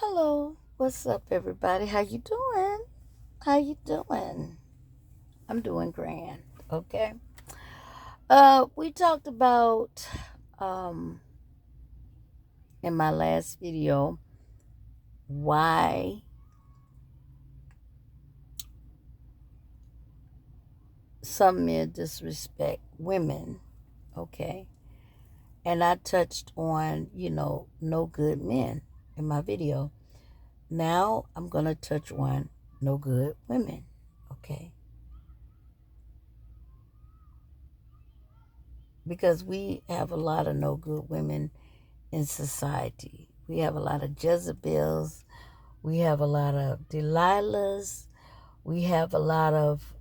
Hello, what's up, everybody? How you doing? How you doing? I'm doing grand. Okay. We talked about in my last video why some men disrespect women. Okay, and I touched on no good men in my video. Now I'm gonna touch on no good women. Okay, because we have a lot of no good women in society. We have a lot of Jezebels. We have a lot of Delilahs. We have a lot of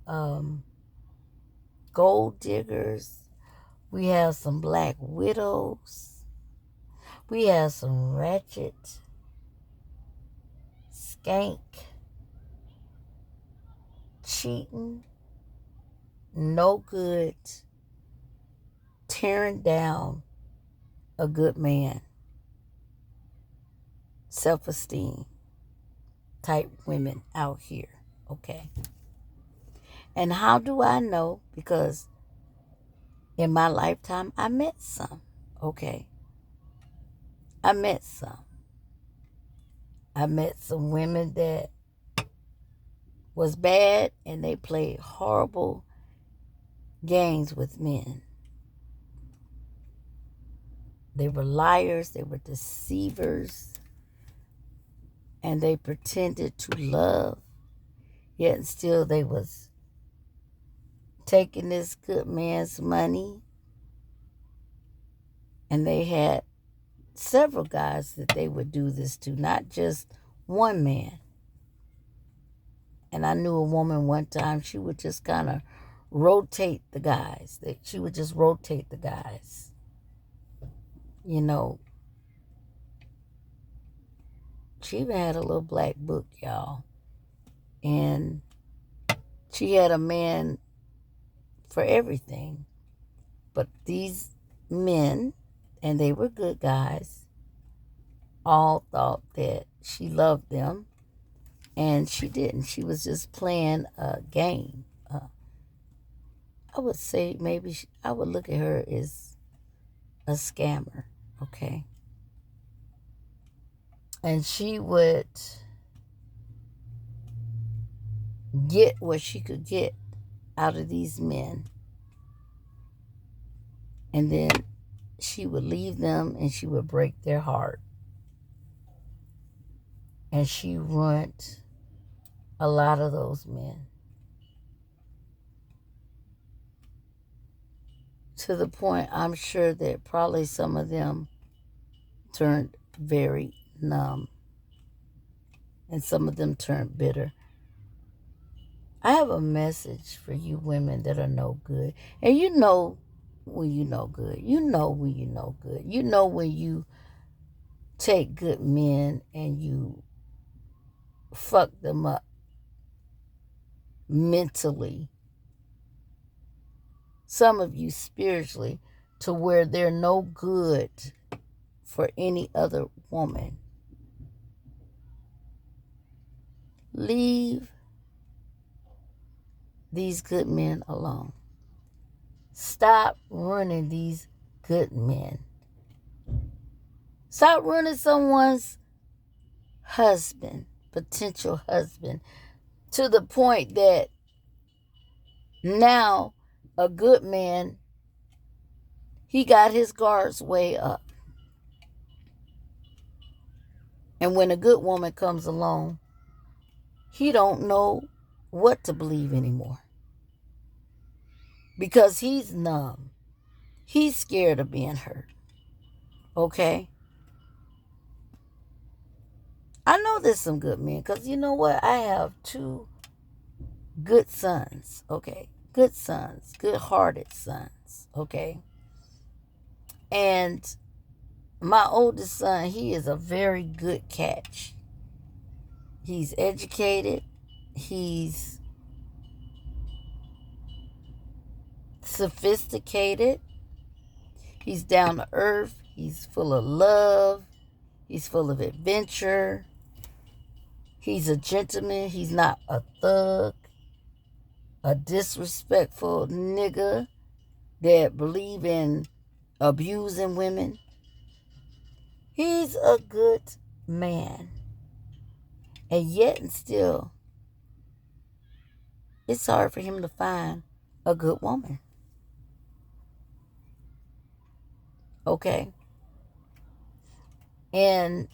gold diggers. We have some black widows. We have some ratchet, skank, cheating, no good, tearing down a good man, self-esteem type women out here. Okay. And how do I know? Because in my lifetime, I met some. Okay. I met some. I met some women that was bad and they played horrible games with men. They were liars, they were deceivers, and they pretended to love, yet still they was taking this good man's money. And they had several guys that they would do this to, not just one man. And I knew a woman one time, she would just kind of rotate the guys. She would just rotate the guys. You know, she even had a little black book, y'all. And she had a man for everything. But these men, and they were good guys, all thought that she loved them. And she didn't. She was just playing a game. I would say maybe I would look at her as a scammer, okay? And she would get what she could get out of these men. And then she would leave them and she would break their heart. And she ruined a lot of those men. To the point, I'm sure that probably some of them turned very numb. And some of them turned bitter. I have a message for you women that are no good. And you know when you know good. You know when you know good. You know when you take good men and you fuck them up mentally. Some of you spiritually, to where they're no good for any other woman. Leave these good men alone. Stop running these good men. Stop running someone's husband, potential husband, to the point that now a good man, he got his guards way up. And when a good woman comes along, he don't know what to believe anymore. Because he's numb. He's scared of being hurt. Okay? I know there's some good men, because you know what? I have two good sons. Okay? Good sons. Good-hearted sons. Okay? And my oldest son, he is a very good catch. He's educated. He's sophisticated. He's down to earth. He's full of love. He's full of adventure. He's a gentleman. He's not a thug, a disrespectful nigga that believe in abusing women. He's a good man. And yet and still, it's hard for him to find a good woman. Okay? And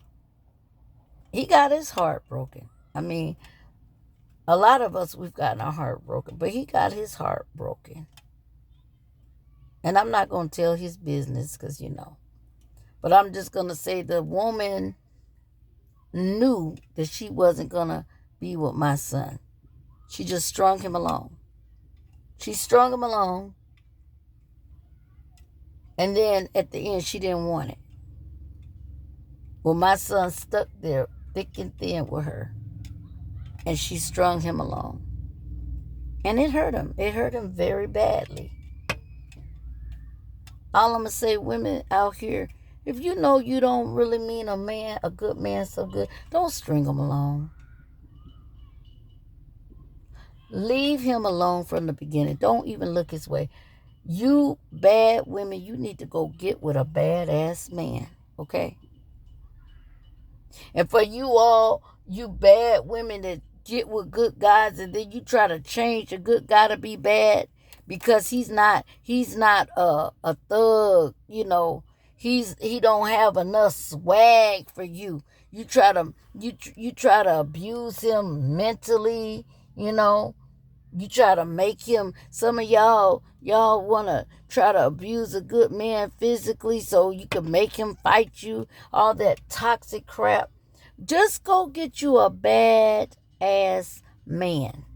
he got his heart broken. I mean, a lot of us, we've gotten our heart broken, but he got his heart broken. And I'm not going to tell his business because, But I'm just going to say the woman knew that she wasn't going to be with my son. She just strung him along. She strung him along. And then at the end, she didn't want it. Well, my son stuck there thick and thin with her. And she strung him along. And it hurt him. It hurt him very badly. All I'm going to say, women out here, if you know you don't really mean a good man so good, don't string him along. Leave him alone from the beginning. Don't even look his way. You bad women, you need to go get with a badass man, okay? And for you all, you bad women that get with good guys and then you try to change a good guy to be bad because he's not a thug, he don't have enough swag for you. You try to abuse him mentally, you know. You try to make him, some of y'all want to try to abuse a good man physically so you can make him fight you, all that toxic crap. Just go get you a bad ass man.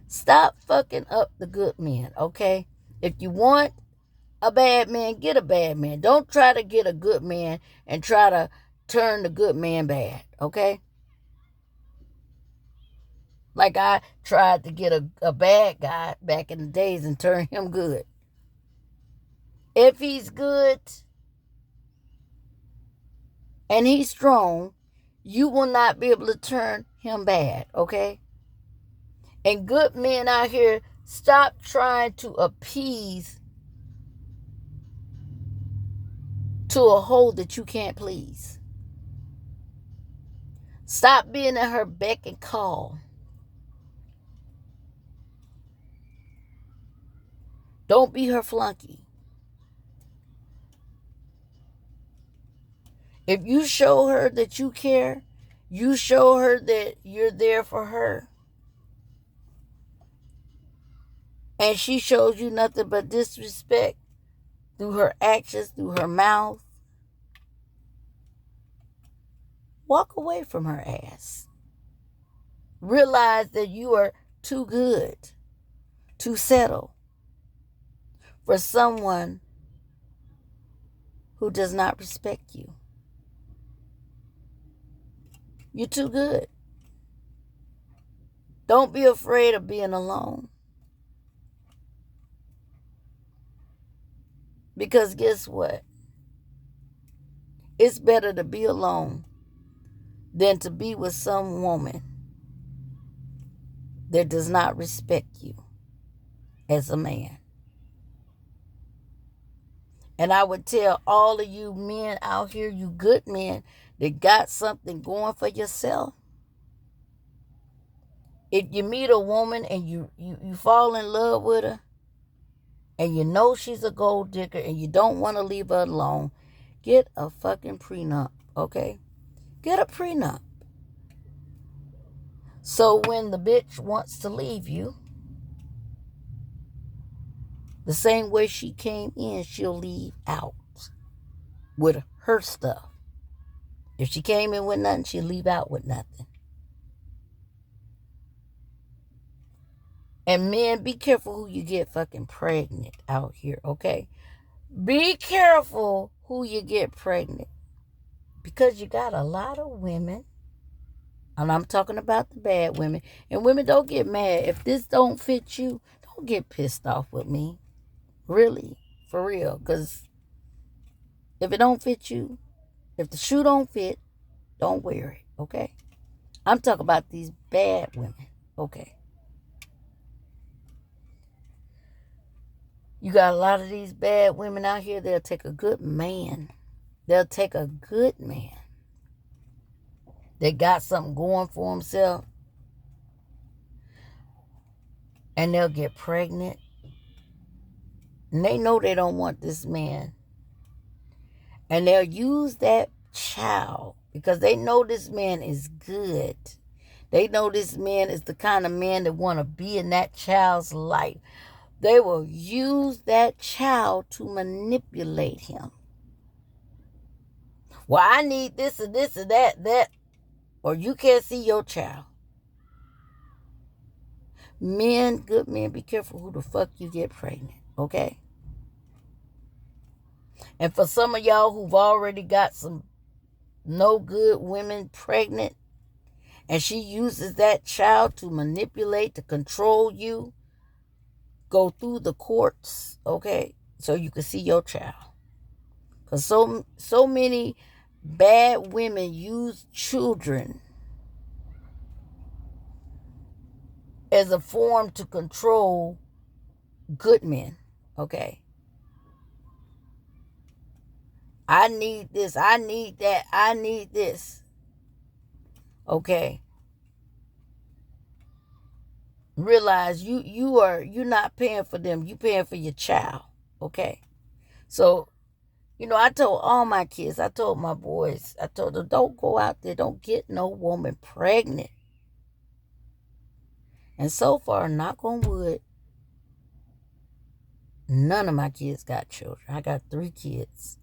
Stop fucking up the good men, okay? If you want a bad man, get a bad man. Don't try to get a good man and try to turn the good man bad, okay? Like I tried to get a bad guy back in the days and turn him good. If he's good and he's strong, you will not be able to turn him bad, okay? And good men out here, stop trying to appease to a hole that you can't please. Stop being at her beck and call. Don't be her flunky. If you show her that you care, you show her that you're there for her, and she shows you nothing but disrespect through her actions, through her mouth, walk away from her ass. Realize that you are too good to settle for someone who does not respect you. You're too good. Don't be afraid of being alone. Because guess what? It's better to be alone than to be with some woman that does not respect you as a man. And I would tell all of you men out here, you good men that got something going for yourself, if you meet a woman and you fall in love with her and you know she's a gold digger and you don't want to leave her alone, get a fucking prenup, okay? Get a prenup. So when the bitch wants to leave you, the same way she came in, she'll leave out with her stuff. If she came in with nothing, she'll leave out with nothing. And men, be careful who you get fucking pregnant out here, okay? Be careful who you get pregnant. Because you got a lot of women, and I'm talking about the bad women, and women, don't get mad. If this don't fit you, don't get pissed off with me. Really, for real. Because if it don't fit you, if the shoe don't fit, don't wear it, okay? I'm talking about these bad women. Okay. You got a lot of these bad women out here. They'll take a good man. They'll take a good man that got something going for himself, and they'll get pregnant. And they know they don't want this man. And they'll use that child because they know this man is good. They know this man is the kind of man that want to be in that child's life. They will use that child to manipulate him. Well, I need this and this and that. Or you can't see your child. Men, good men, be careful who the fuck you get pregnant, okay? And for some of y'all who've already got some no good women pregnant, and she uses that child to manipulate, to control you, go through the courts, okay, so you can see your child. Because so many bad women use children as a form to control good men, okay? I need this, I need that, I need this, okay? Realize you're not paying for them, you paying for your child, okay? So, I told all my kids, I told my boys, I told them, don't go out there, don't get no woman pregnant. And so far, knock on wood, none of my kids got children. I got 3 kids,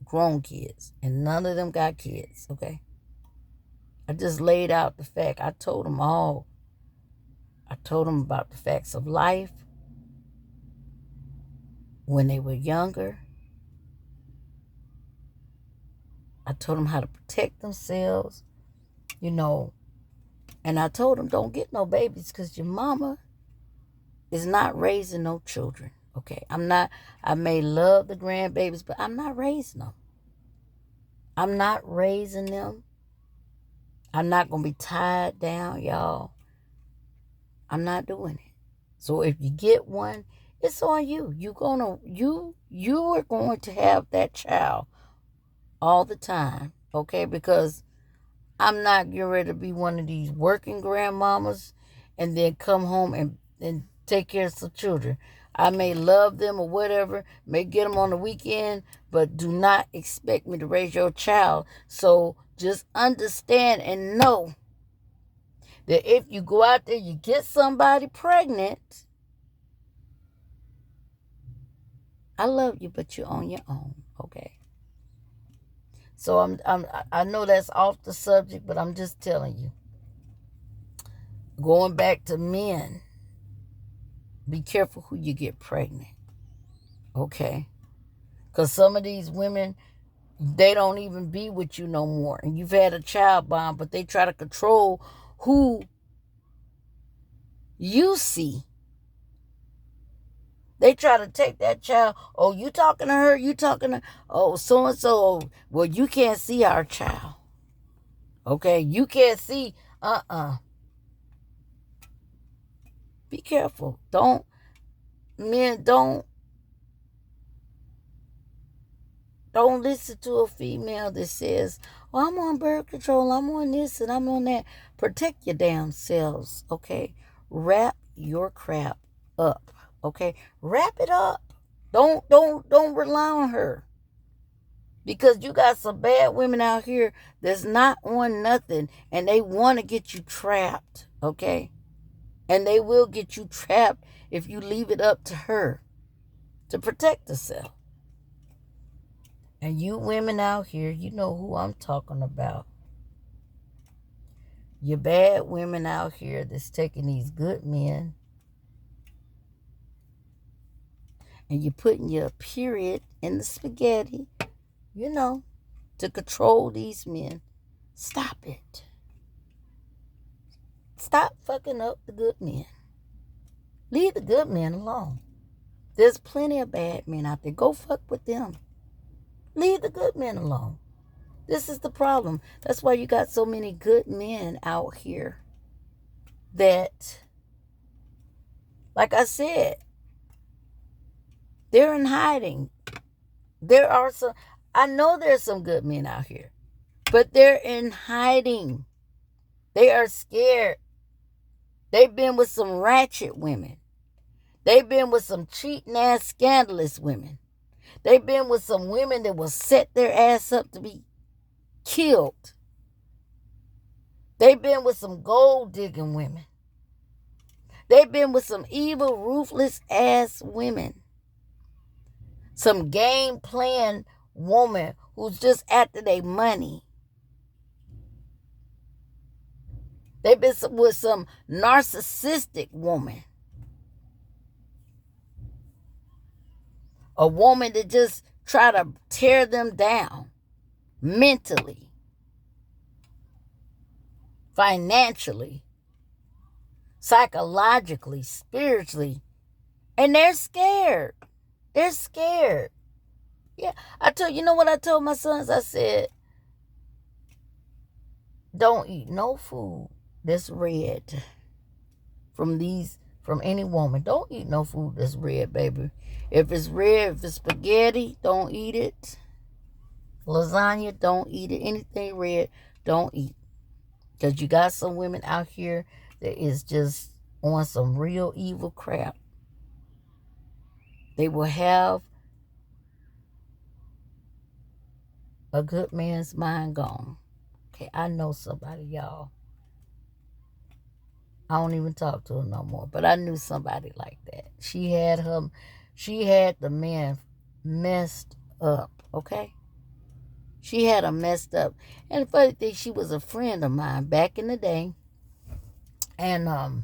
grown kids, and none of them got kids, okay? I just laid out the fact. I told them all. I told them about the facts of life when they were younger. I told them how to protect themselves, and I told them don't get no babies because your mama is not raising no children, okay? I may love the grandbabies, but I'm not raising them. I'm not raising them. I'm not going to be tied down, y'all. I'm not doing it. So if you get one, it's on you. You are going to have that child all the time, okay? Because I'm not getting ready to be one of these working grandmamas and then come home and take care of some children. I may love them or whatever, may get them on the weekend, but do not expect me to raise your child. So just understand and know that if you go out there, you get somebody pregnant, I love you, but you're on your own, okay? So I know that's off the subject, but I'm just telling you. Going back to men, be careful who you get pregnant, okay? Because some of these women, they don't even be with you no more. And you've had a child bond, but they try to control who you see. They try to take that child. Oh, you talking to her? You talking to, oh, so-and-so. Well, you can't see our child. Okay? You can't see, Be careful. Men, don't listen to a female that says, well, I'm on birth control, I'm on this and I'm on that. Protect your damn selves, okay? Wrap your crap up, okay? Wrap it up. Don't rely on her. Because you got some bad women out here that's not on nothing and they want to get you trapped, okay? And they will get you trapped if you leave it up to her to protect herself. And you women out here, you know who I'm talking about. You bad women out here that's taking these good men and you're putting your period in the spaghetti, to control these men. Stop it. Stop fucking up the good men. Leave the good men alone. There's plenty of bad men out there. Go fuck with them. Leave the good men alone. This is the problem. That's why you got so many good men out here that, like I said, they're in hiding. There are some, I know there's some good men out here, but they're in hiding. They are scared. They've been with some ratchet women. They've been with some cheating ass scandalous women. They've been with some women that will set their ass up to be killed. They've been with some gold digging women. They've been with some evil, ruthless ass women. Some game playing woman who's just after their money. They've been with some narcissistic woman. A woman that just try to tear them down mentally, financially, psychologically, spiritually. And they're scared. They're scared. Yeah. You know what I told my sons? I said, don't eat no food that's red from any woman. Don't eat no food that's red, baby. If it's red, if it's spaghetti, don't eat it. Lasagna, don't eat it. Anything red, don't eat. Because you got some women out here that is just on some real evil crap. They will have a good man's mind gone. Okay, I know somebody, y'all. I don't even talk to her no more. But I knew somebody like that. She had the man messed up, okay? She had him messed up. And the funny thing, she was a friend of mine back in the day. And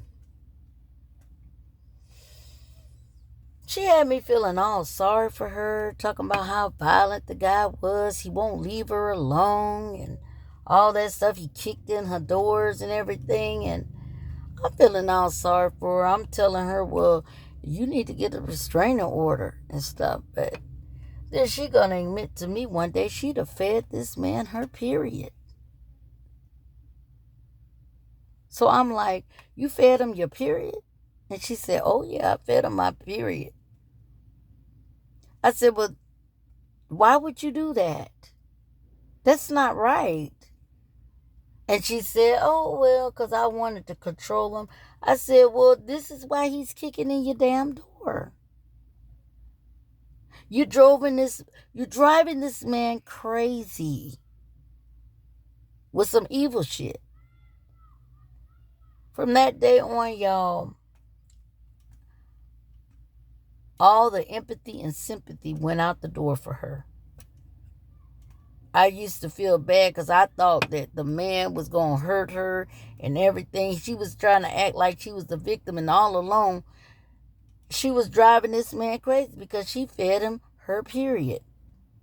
she had me feeling all sorry for her, talking about how violent the guy was. He won't leave her alone and all that stuff. He kicked in her doors and everything. And I'm feeling all sorry for her. I'm telling her, well, you need to get a restraining order and stuff. But then she gonna admit to me one day she'd have fed this man her period. So I'm like, you fed him your period? And she said, oh yeah, I fed him my period. I said, well, why would you do that? That's not right. And she said, oh, well, because I wanted to control him. I said, well, this is why he's kicking in your damn door. You're driving this man crazy with some evil shit. From that day on, y'all, all the empathy and sympathy went out the door for her. I used to feel bad because I thought that the man was going to hurt her and everything. She was trying to act like she was the victim, and all along, she was driving this man crazy because she fed him her period.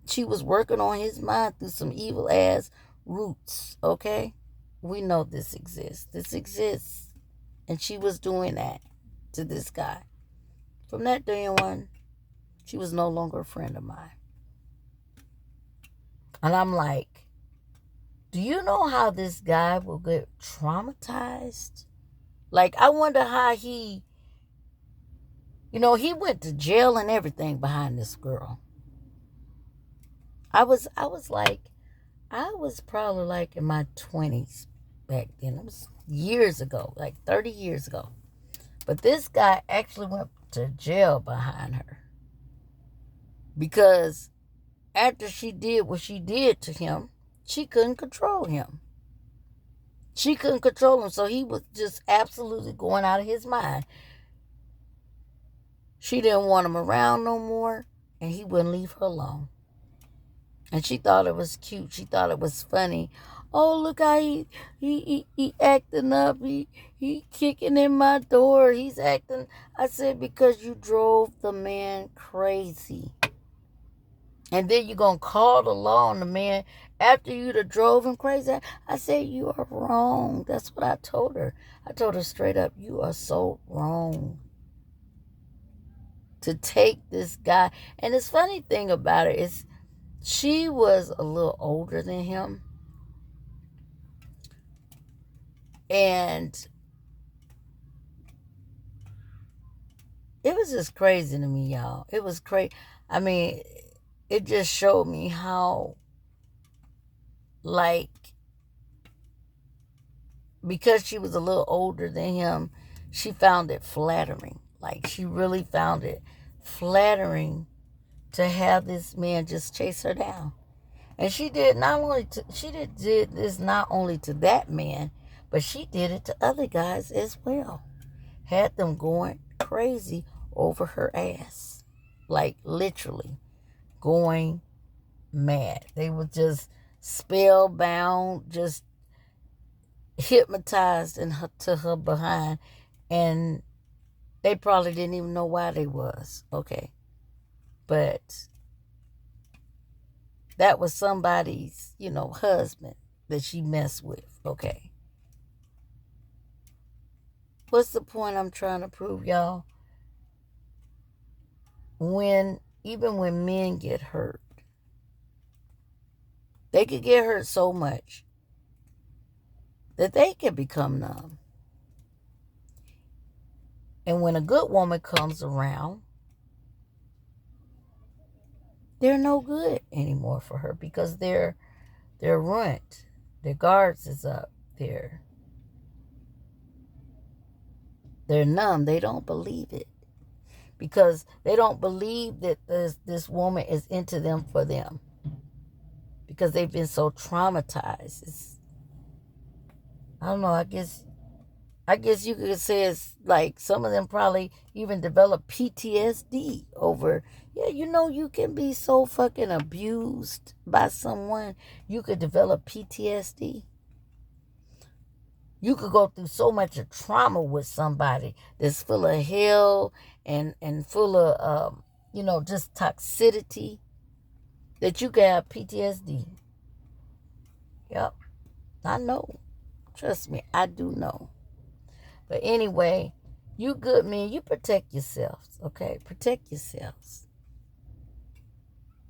She was working on his mind through some evil ass roots, okay? We know this exists. This exists. And she was doing that to this guy. From that day on, she was no longer a friend of mine. And I'm like, do you know how this guy will get traumatized? Like, I wonder how he went to jail and everything behind this girl. I was probably like in my 20s back then. It was years ago, like 30 years ago. But this guy actually went to jail behind her. Because after she did what she did to him, she couldn't control him. She couldn't control him, so he was just absolutely going out of his mind. She didn't want him around no more, and he wouldn't leave her alone. And she thought it was cute. She thought it was funny. Oh, look how he acting up. He kicking in my door. He's acting. I said, because you drove the man crazy. And then you're going to call the law on the man after you done drove him crazy. I said, you are wrong. That's what I told her. I told her straight up, you are so wrong to take this guy. And this funny thing about it is, She was a little older than him. And it was just crazy to me, y'all. It was crazy. I mean, it just showed me how, like, because she was a little older than him, she found it flattering. Like, she really found it flattering to have this man just chase her down. And she did did this not only to that man, but she did it to other guys as well. Had them going crazy over her ass. Like, literally going mad. They were just spellbound, just hypnotized to her behind, and they probably didn't even know why they was. Okay. But that was somebody's, husband that she messed with. Okay. What's the point I'm trying to prove, y'all? Even when men get hurt, they could get hurt so much that they can become numb. And when a good woman comes around, they're no good anymore for her because they're ruined. Their guards is up. They're numb. They don't believe it because they don't believe that this woman is into them for them because they've been so traumatized. I don't know. I guess you could say it's like some of them probably even develop PTSD over. Yeah, you can be so fucking abused by someone, you could develop PTSD. You could go through so much of trauma with somebody that's full of hell and full of, just toxicity that you could have PTSD. Yep, I know. Trust me, I do know. But anyway, you good men, you protect yourselves, okay? Protect yourselves.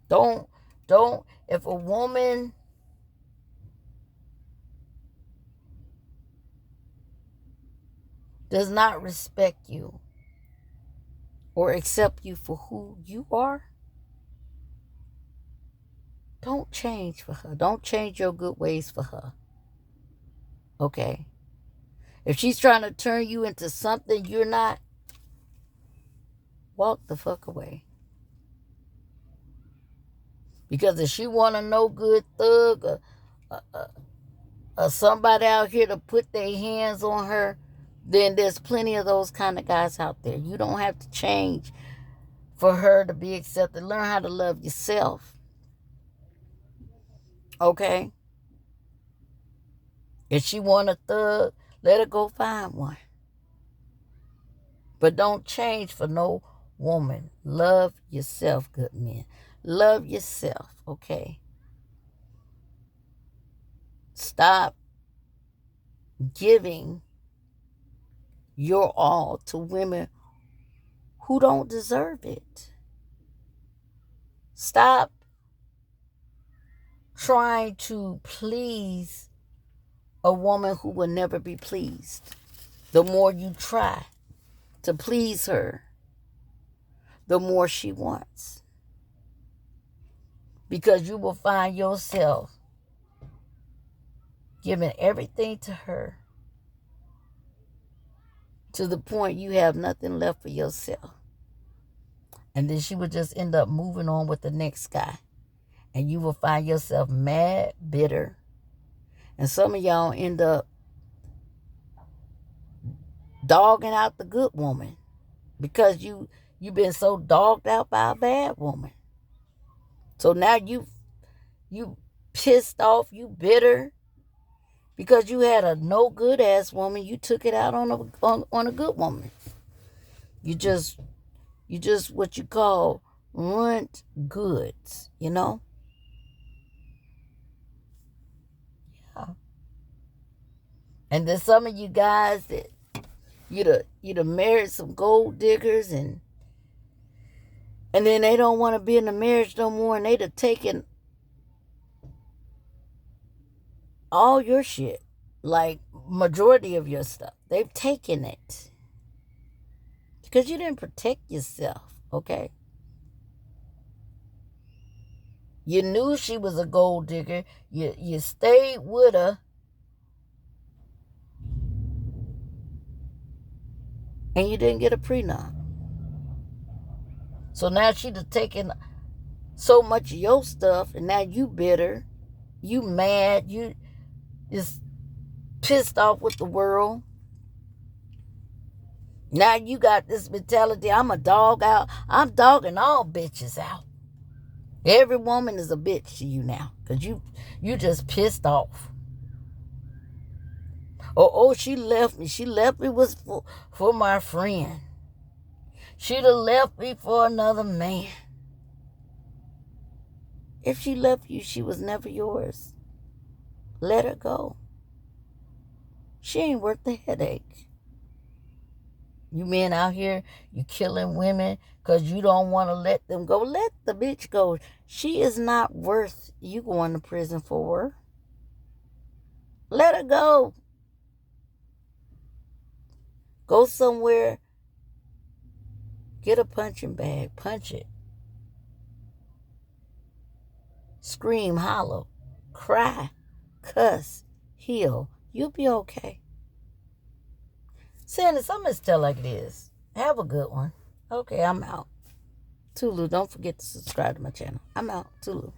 Don't, if a woman does not respect you or accept you for who you are, don't change for her. Don't change your good ways for her. Okay? If she's trying to turn you into something you're not, walk the fuck away. Because if she want a no good thug or somebody out here to put their hands on her, then there's plenty of those kind of guys out there. You don't have to change for her to be accepted. Learn how to love yourself. Okay? If she want a thug, let her go find one. But don't change for no woman. Love yourself, good men. Love yourself, okay? Stop giving your all to women who don't deserve it. Stop trying to please a woman who will never be pleased. The more you try to please her, the more she wants. Because you will find yourself giving everything to her to the point you have nothing left for yourself. And then she will just end up moving on with the next guy. And you will find yourself mad, bitter. And some of y'all end up dogging out the good woman because you've been so dogged out by a bad woman. So now you pissed off, you bitter because you had a no good ass woman. You took it out on a good woman. You just what you call ruined goods, Yeah. And then some of you guys that you'd have married some gold diggers and then they don't want to be in the marriage no more, and they'd have taken all your shit. Like, majority of your stuff. They've taken it. Because you didn't protect yourself, okay? You knew she was a gold digger. You stayed with her. And you didn't get a prenup. So now she's taken so much of your stuff, and now you bitter. You mad. You just pissed off with the world. Now you got this mentality, I'm a dog out. I'm dogging all bitches out. Every woman is a bitch to you now. Because you just pissed off. Oh, she left me. She left me was for my friend. She'd have left me for another man. If she left you, she was never yours. Let her go. She ain't worth the headache. You men out here, you killing women because you don't want to let them go. Let the bitch go. She is not worth you going to prison for her. Let her go. Go somewhere. Get a punching bag. Punch it. Scream, holler, cry, cuss, heal. You'll be okay. Saying this, I'm going to tell like it is. Have a good one. Okay, I'm out. Tulu, don't forget to subscribe to my channel. I'm out. Tulu.